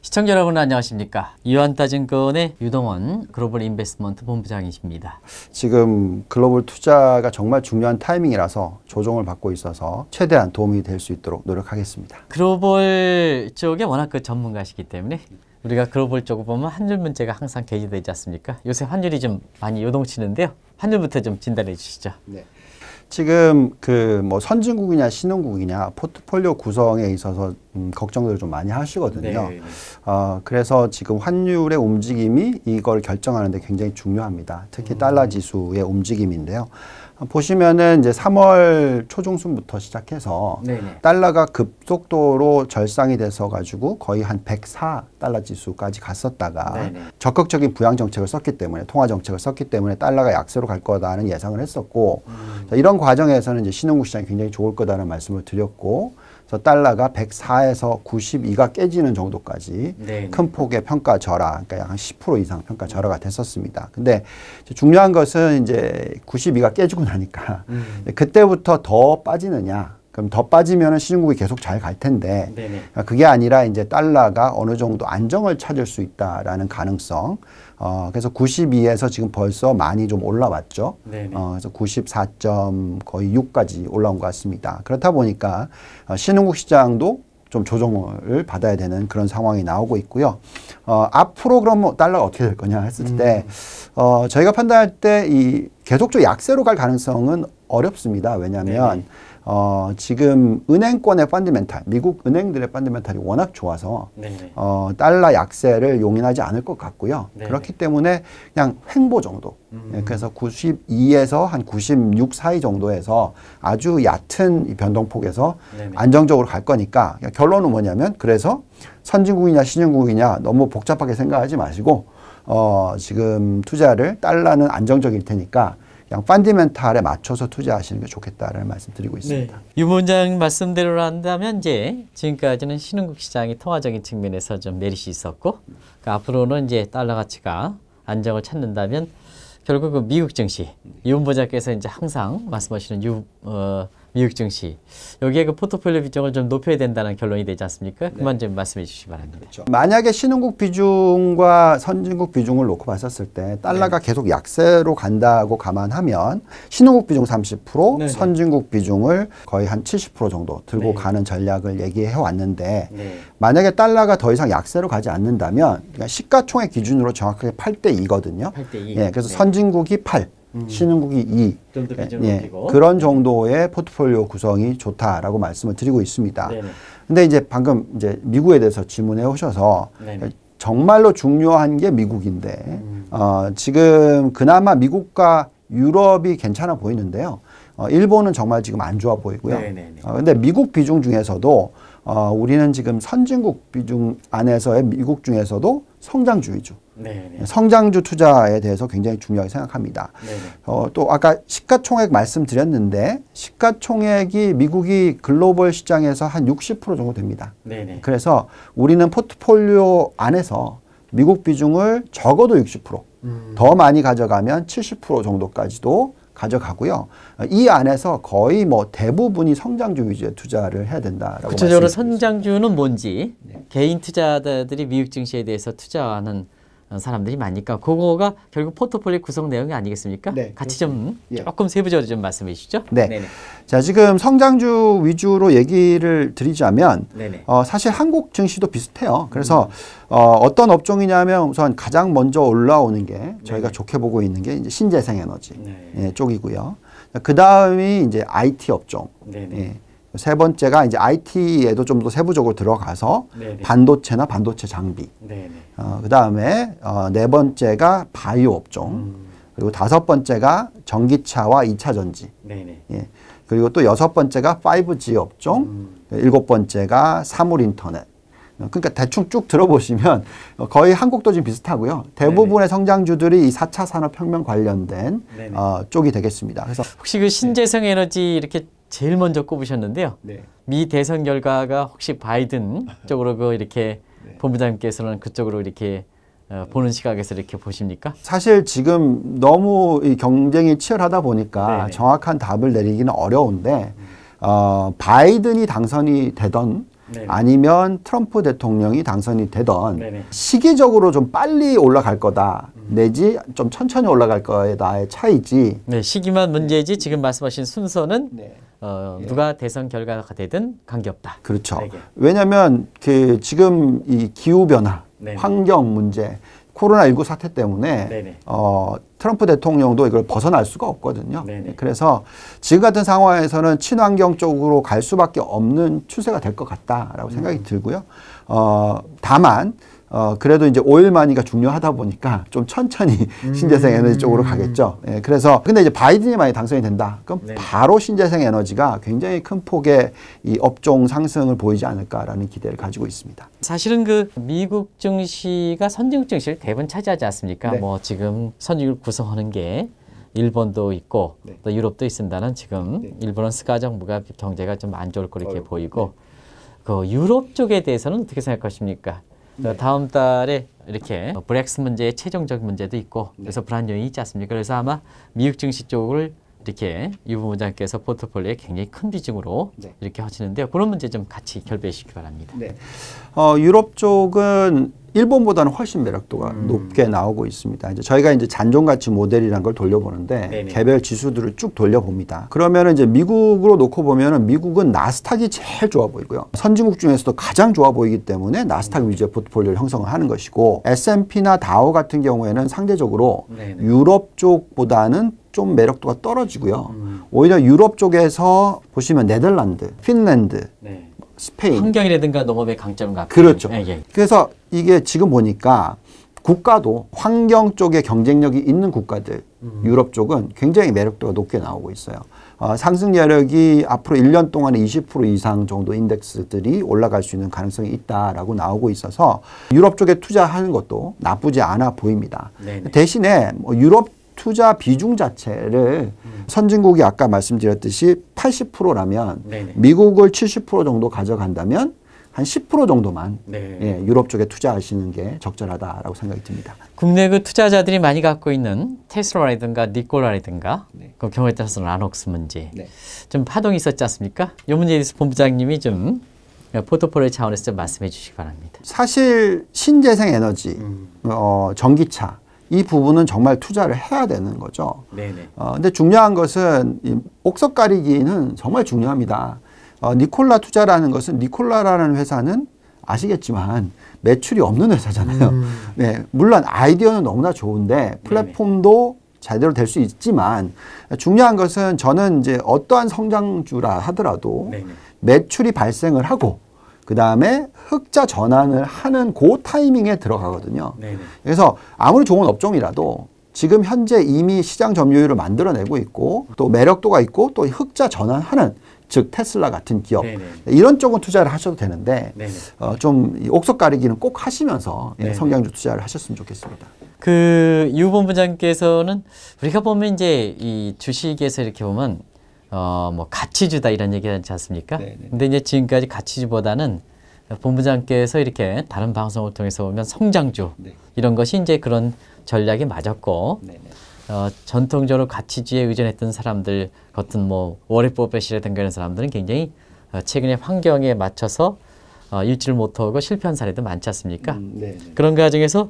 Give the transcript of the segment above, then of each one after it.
시청자 여러분 안녕하십니까? 유한타증권의 유동원 글로벌 인베스트먼트 본부장이십니다. 지금 글로벌 투자가 정말 중요한 타이밍이라서 조정을 받고 있어서 최대한 도움이 될 수 있도록 노력하겠습니다. 글로벌 쪽에 워낙 전문가시기 때문에 우리가 글로벌 쪽을 보면 환율 문제가 항상 계기되지 않습니까? 요새 환율이 좀 많이 요동치는데요. 환율부터 좀 진단해 주시죠. 네. 지금 선진국이냐 신흥국이냐 포트폴리오 구성에 있어서 걱정들을 좀 많이 하시거든요. 네. 그래서 지금 환율의 움직임이 이걸 결정하는데 굉장히 중요합니다. 특히 달러 지수의 움직임인데요. 보시면은 이제 3월 초중순부터 시작해서 네네. 달러가 급속도로 절상이 돼서 가지고 거의 한 104 달러 지수까지 갔었다가 네네. 적극적인 부양 정책을 썼기 때문에 통화 정책을 썼기 때문에 달러가 약세로 갈 거다는 예상을 했었고 자, 이런 과정에서는 이제 신흥국 시장이 굉장히 좋을 거다라는 말씀을 드렸고 그래서 달러가 104에서 92가 깨지는 정도까지 네네. 큰 폭의 평가 절하, 그러니까 약 한 10% 이상 평가 절하가 됐었습니다. 근데 중요한 것은 이제 92가 깨지고 나니까 그때부터 더 빠지느냐. 그럼 더 빠지면은 시중국이 계속 잘 갈 텐데 네네. 그게 아니라 이제 달러가 어느 정도 안정을 찾을 수 있다라는 가능성. 그래서 92에서 지금 벌써 많이 좀 올라왔죠. 그래서 94. 거의 6까지 올라온 것 같습니다. 그렇다 보니까 신흥국 시장도 좀 조정을 받아야 되는 그런 상황이 나오고 있고요. 앞으로 그럼 뭐 달러가 어떻게 될 거냐 했을 때 저희가 판단할 때 이 계속적으로 약세로 갈 가능성은 어렵습니다. 왜냐하면 지금 은행권의 펀드멘탈, 미국 은행들의 펀드멘탈이 워낙 좋아서 달러 약세를 용인하지 않을 것 같고요. 네네. 그렇기 때문에 그냥 횡보 정도. 그래서 92에서 한 96 사이 정도에서 아주 얕은 이 변동폭에서 네네. 안정적으로 갈 거니까 결론은 뭐냐면 그래서 선진국이냐 신흥국이냐 너무 복잡하게 생각하지 마시고 지금 투자를 달러는 안정적일 테니까 그냥 펀디멘탈에 맞춰서 투자하시는 게 좋겠다라는 말씀 드리고 있습니다. 네. 유 본장 말씀대로 한다면 이제 지금까지는 신흥국 시장이 통화적인 측면에서 좀 내리시 있었고 그러니까 앞으로는 이제 달러 가치가 안정을 찾는다면 결국 그 미국 증시 유 본장께서 이제 항상 말씀하시는 미국 증시 여기에 그 포트폴리오 비중을 좀 높여야 된다는 결론이 되지 않습니까? 그만 좀 말씀해 주시기 바랍니다. 그렇죠. 만약에 신흥국 비중과 선진국 비중을 놓고 봤었을 때 달러가 계속 약세로 간다고 감안하면 신흥국 비중 30%, 네네. 선진국 비중을 거의 한 70% 정도 들고 네. 가는 전략을 얘기해 왔는데 네. 만약에 달러가 더 이상 약세로 가지 않는다면 그러니까 시가총액 기준으로 정확하게 8대2거든요. 8대2. 예, 그래서 네. 선진국이 8, 신흥국이 2. 좀 더 비중을 예, 높이고 그런 정도의 포트폴리오 구성이 좋다라고 말씀을 드리고 있습니다. 네네. 근데 이제 방금 이제 미국에 대해서 질문해 오셔서 네네. 정말로 중요한 게 미국인데 지금 그나마 미국과 유럽이 괜찮아 보이는데요. 일본은 정말 지금 안 좋아 보이고요. 근데 미국 비중 중에서도 우리는 지금 선진국 비중 안에서의 미국 중에서도 성장주의주. 성장주 투자에 대해서 굉장히 중요하게 생각합니다. 또 아까 시가총액 말씀드렸는데 시가총액이 미국이 글로벌 시장에서 한 60% 정도 됩니다. 그래서 우리는 포트폴리오 안에서 미국 비중을 적어도 60%, 더 많이 가져가면 70% 정도까지도 가져가고요. 이 안에서 거의 뭐 대부분이 성장주 위주의 투자를 해야 된다라고 구체적으로 말씀드리겠습니다. 성장주는 뭔지 개인 투자자들이 미국 증시에 대해서 투자하는 사람들이 많으니까 그거가 결국 포트폴리오 구성 내용이 아니겠습니까? 네, 같이 좀 예. 조금 세부적으로 좀 말씀해 주시죠. 네. 네네. 자, 지금 성장주 위주로 얘기를 드리자면 네네. 사실 한국 증시도 비슷해요. 그래서 어떤 업종이냐면 우선 가장 먼저 올라오는 게 저희가 좋게 보고 있는 게 이제 신재생에너지 예, 쪽이고요. 그 다음이 이제 IT 업종. 예. 세 번째가 이제 IT에도 좀 더 세부적으로 들어가서 반도체나 반도체 장비. 그 다음에 네 번째가 바이오 업종. 그리고 다섯 번째가 전기차와 2차 전지. 예. 그리고 또 여섯 번째가 5G 업종. 일곱 번째가 사물 인터넷. 그러니까 대충 쭉 들어보시면 거의 한국도 지금 비슷하고요. 대부분의 성장주들이 이 4차 산업혁명 관련된 쪽이 되겠습니다. 그래서 혹시 그 신재생 에너지 이렇게 제일 먼저 꼽으셨는데요. 미 대선 결과가 혹시 바이든 쪽으로 그 이렇게 본부장님께서는 그쪽으로 이렇게 보는 시각에서 이렇게 보십니까? 사실 지금 너무 이 경쟁이 치열하다 보니까 정확한 답을 내리기는 어려운데 바이든이 당선이 되던 네네. 아니면 트럼프 대통령이 당선이 되던 네네. 시기적으로 좀 빨리 올라갈 거다 내지 좀 천천히 올라갈 거에다의 차이지. 네, 시기만 문제지 지금 말씀하신 순서는 네. 누가 대선 결과가 되든 관계없다. 그렇죠. 네네. 왜냐하면 그 지금 이 기후 변화, 네네. 환경 문제, 코로나19 사태 때문에 네네. 트럼프 대통령도 이걸 벗어날 수가 없거든요. 네네. 그래서 지금 같은 상황에서는 친환경 쪽으로 갈 수밖에 없는 추세가 될 것 같다라고 생각이 들고요. 다만 그래도 이제 오일 마니가 중요하다 보니까 좀 천천히 신재생 에너지 쪽으로 가겠죠. 예, 그래서 근데 이제 바이든이 만약 당선이 된다. 그럼 네. 바로 신재생 에너지가 굉장히 큰 폭의 이 업종 상승을 보이지 않을까라는 기대를 가지고 있습니다. 사실은 그 미국 증시가 선진국 증시를 대부분 차지하지 않습니까? 네. 뭐 지금 선진국을 구성하는 게 일본도 있고 네. 또 유럽도 있습니다는 지금 네. 일본은 스가 정부가 경제가 좀 안 좋을 거로 이렇게 보이고 그 유럽 쪽에 대해서는 어떻게 생각하십니까? 네. 다음 달에 이렇게 브렉스 문제의 최종적 문제도 있고 그래서 불안 요인이 있지 않습니까? 그래서 아마 미국 증시 쪽을 이렇게 유 부부장께서 포트폴리오에 굉장히 큰 비중으로 네. 이렇게 하시는데요. 그런 문제 좀 같이 결부해 주시기 바랍니다. 네. 유럽 쪽은 일본보다는 훨씬 매력도가 높게 나오고 있습니다. 이제 저희가 이제 잔존 가치 모델이라는 걸 돌려보는데 네네. 개별 지수들을 쭉 돌려봅니다. 그러면은 이제 미국으로 놓고 보면은 미국은 나스닥이 제일 좋아 보이고요. 선진국 중에서도 가장 좋아 보이기 때문에 나스닥 위주의 포트폴리오를 형성을 하는 것이고 S&P나 다우 같은 경우에는 상대적으로 네네. 유럽 쪽보다는 좀 매력도가 떨어지고요. 오히려 유럽 쪽에서 보시면 네덜란드, 핀란드, 네. 스페인 환경이라든가 농업의 강점을 갖고 그렇죠. 예, 예. 그래서 이게 지금 보니까 국가도 환경 쪽에 경쟁력이 있는 국가들 유럽 쪽은 굉장히 매력도가 높게 나오고 있어요. 상승 여력이 앞으로 1년 동안에 20% 이상 정도 인덱스들이 올라갈 수 있는 가능성이 있다라고 나오고 있어서 유럽 쪽에 투자하는 것도 나쁘지 않아 보입니다. 네네. 대신에 뭐 유럽 투자 비중 자체를 선진국이 아까 말씀드렸듯이 80%라면 네네. 미국을 70% 정도 가져간다면 한 10% 정도만 네. 예, 유럽 쪽에 투자하시는 게 적절하다라고 생각이 듭니다. 국내 그 투자자들이 많이 갖고 있는 테슬라라든가 니콜라라든가 네. 그 경우에 따라서는 안옥스 문제 네. 좀 파동이 있었지 않습니까? 이 문제에 대해서 본부장님이 좀 포트폴리오 차원에서 좀 말씀해 주시기 바랍니다. 사실 신재생 에너지, 전기차 이 부분은 정말 투자를 해야 되는 거죠. 네네. 근데 중요한 것은 이 옥석 가리기는 정말 중요합니다. 니콜라 투자라는 것은 니콜라라는 회사는 아시겠지만 매출이 없는 회사잖아요. 네, 물론 아이디어는 너무나 좋은데 플랫폼도 제대로 될 수 있지만 중요한 것은 저는 이제 어떠한 성장주라 하더라도 네네. 매출이 발생을 하고 그 다음에 흑자 전환을 하는 그 타이밍에 들어가거든요. 네네. 그래서 아무리 좋은 업종이라도 지금 현재 이미 시장 점유율을 만들어내고 있고 또 매력도가 있고 또 흑자 전환하는 즉 테슬라 같은 기업 네네. 이런 쪽은 투자를 하셔도 되는데 네네. 좀 이 옥석 가리기는 꼭 하시면서 네네. 성장주 투자를 하셨으면 좋겠습니다. 그 유 본부장께서는 우리가 보면 이제 이 주식에서 이렇게 보면 뭐 가치주다 이런 얘기 하지 않습니까? 네네. 근데 이제 지금까지 가치주보다는 본부장께서 이렇게 다른 방송을 통해서 보면 성장주 네. 이런 것이 이제 그런 전략이 맞았고 네네. 전통적으로 가치주에 의존했던 사람들 같은 뭐 워렌 버핏이라든가 이런 사람들은 굉장히 최근에 환경에 맞춰서 일치를 못하고 실패한 사례도 많지 않습니까? 그런 과정에서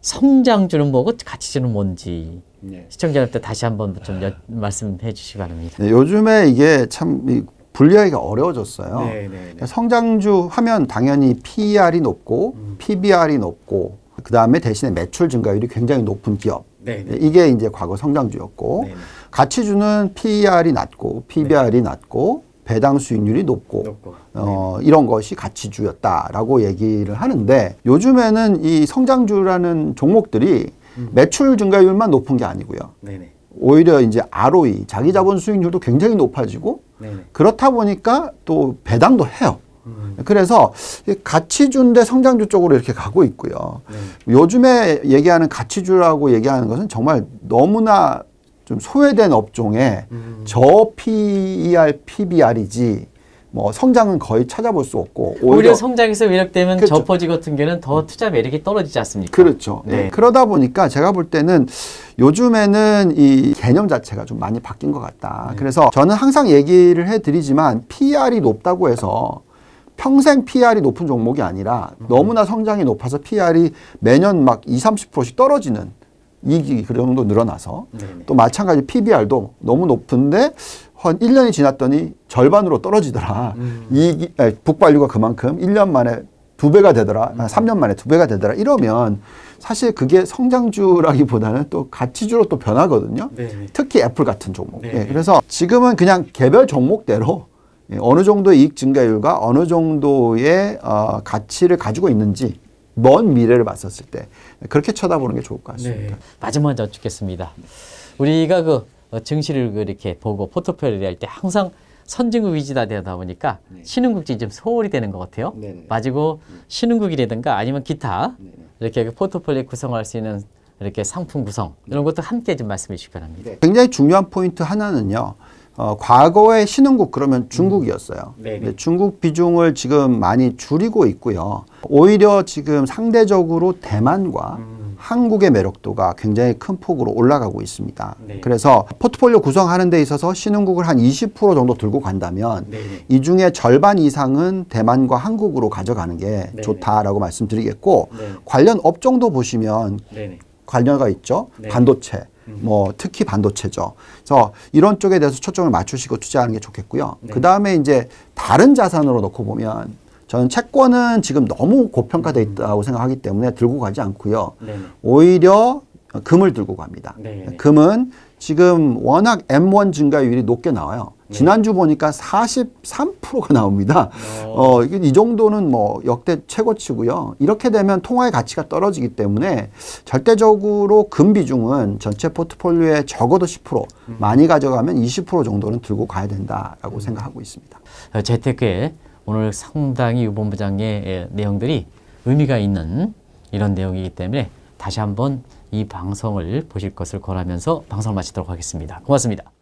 성장주는 뭐고 가치주는 뭔지 네. 시청자님한테 다시 한번 좀 말씀해 주시기 바랍니다. 네, 요즘에 이게 참 분리하기가 어려워졌어요. 네네. 성장주 하면 당연히 PER이 높고 PBR이 높고 그 다음에 대신에 매출 증가율이 굉장히 높은 기업. 네네. 이게 이제 과거 성장주였고 네네. 가치주는 PER이 낮고 PBR이 낮고 배당 수익률이 높고 이런 것이 가치주였다라고 얘기를 하는데 요즘에는 이 성장주라는 종목들이 매출 증가율만 높은 게 아니고요. 네네. 오히려 이제 ROE, 자기 자본 수익률도 굉장히 높아지고 네네. 그렇다 보니까 또 배당도 해요. 그래서 가치주인데 성장주 쪽으로 이렇게 가고 있고요. 요즘에 얘기하는 가치주라고 얘기하는 것은 정말 너무나 좀 소외된 업종에 저 PER, PBR이지 뭐 성장은 거의 찾아볼 수 없고 오히려 성장에서 매력되면 그렇죠. 저퍼지 같은 경우는 더 투자 매력이 떨어지지 않습니까? 그렇죠. 네. 그러다 보니까 제가 볼 때는 요즘에는 이 개념 자체가 좀 많이 바뀐 것 같다. 그래서 저는 항상 얘기를 해드리지만 PER이 높다고 해서 평생 PR이 높은 종목이 아니라 너무나 성장이 높아서 PR이 매년 막 20-30%씩 떨어지는 이익이 그 정도 늘어나서 또 마찬가지 PBR도 너무 높은데 한 1년이 지났더니 절반으로 떨어지더라. 이익이 북발류가 그만큼 1년 만에 2배가 되더라. 3년 만에 2배가 되더라. 이러면 사실 그게 성장주라기보다는 또 가치주로 또 변하거든요. 특히 애플 같은 종목. 그래서 지금은 그냥 개별 종목대로 어느 정도의 이익 증가율과 어느 정도의 가치를 가지고 있는지 먼 미래를 봤었을 때 그렇게 쳐다보는 게 좋을 것 같습니다. 마지막으로 여쭙겠습니다. 우리가 그 증시를 이렇게 보고 포트폴리오 할 때 항상 선진국 위주다 되다 보니까 신흥국지 좀 소홀히 되는 것 같아요. 마지고 신흥국이라든가 아니면 기타 이렇게 포트폴리오 구성할 수 있는 이렇게 상품 구성 이런 것도 함께 좀 말씀해 주시기 바랍니다. 굉장히 중요한 포인트 하나는요. 과거의 신흥국 그러면 중국이었어요. 근데 중국 비중을 지금 많이 줄이고 있고요. 오히려 지금 상대적으로 대만과 한국의 매력도가 굉장히 큰 폭으로 올라가고 있습니다. 그래서 포트폴리오 구성하는 데 있어서 신흥국을 한 20% 정도 들고 간다면 이 중에 절반 이상은 대만과 한국으로 가져가는 게 좋다라고 말씀드리겠고 관련 업종도 보시면 관련가 있죠. 반도체. 뭐 특히 반도체죠. 그래서 이런 쪽에 대해서 초점을 맞추시고 투자하는 게 좋겠고요. 그 다음에 이제 다른 자산으로 놓고 보면 저는 채권은 지금 너무 고평가되어 있다고 생각하기 때문에 들고 가지 않고요. 오히려 금을 들고 갑니다. 금은 지금 워낙 M1 증가율이 높게 나와요. 지난주 보니까 43%가 나옵니다. 이 정도는 뭐 역대 최고치고요. 이렇게 되면 통화의 가치가 떨어지기 때문에 절대적으로 금 비중은 전체 포트폴리오에 적어도 10%, 많이 가져가면 20% 정도는 들고 가야 된다라고 생각하고 있습니다. 재테크에 오늘 상당히 유 본부장의 내용들이 의미가 있는 이런 내용이기 때문에 다시 한번 이 방송을 보실 것을 권하면서 방송을 마치도록 하겠습니다. 고맙습니다.